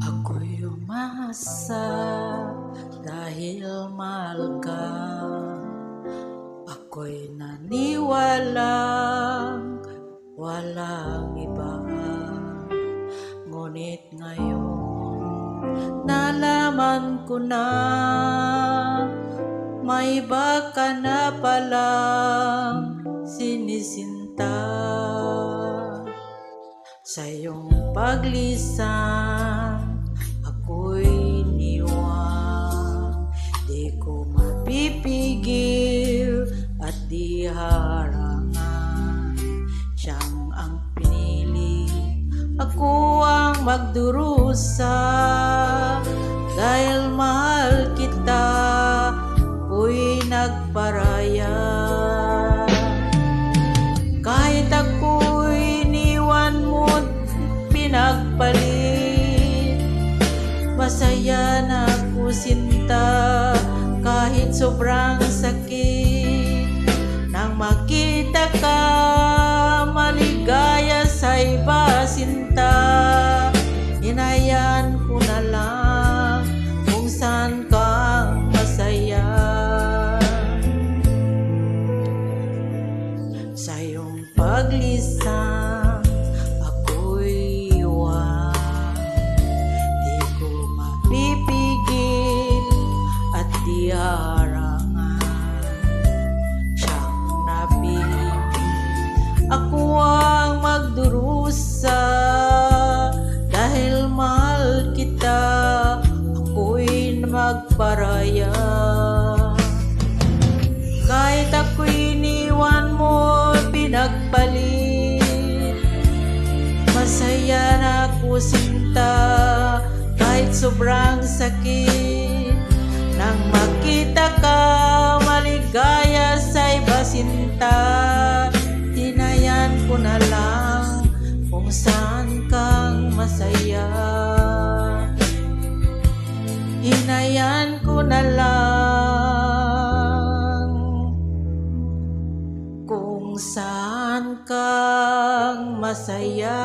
Ako'y umasa dahil mahal ka. Ako'y naniwalang walang iba. Ngunit ngayon nalaman ko na may iba ka na palang sinisinta. Sa iyong paglisan ako'y iniwan, di ko mapipigil at di harangan. Siyang ang pinili, ako ang magdurusa. Dahil mahal kita, ako'y nagparaya. Kahit ako'y iniwan mo't pinagpalit, masaya na ako sinta kahit sobrang sakit. Nang makita ka, maligaya sa iba sinta. Hinayaan ko na lang kung saan kang masaya. Sa iyong paglisan ako'y iwan, di ko mapipigil at di harangan. Siyang napili, ako ang magdurusa. Dahil mahal kita, ako'y magparaya. Kahit ako'y iniwan mo, pinagpalit, masaya na ako sinta kahit sobrang sakit. Nang makita ka, maligaya sa iba sinta. Hinayan ko na lang kung saan kang masaya. Hinayan ko na lang kung saan kang masaya.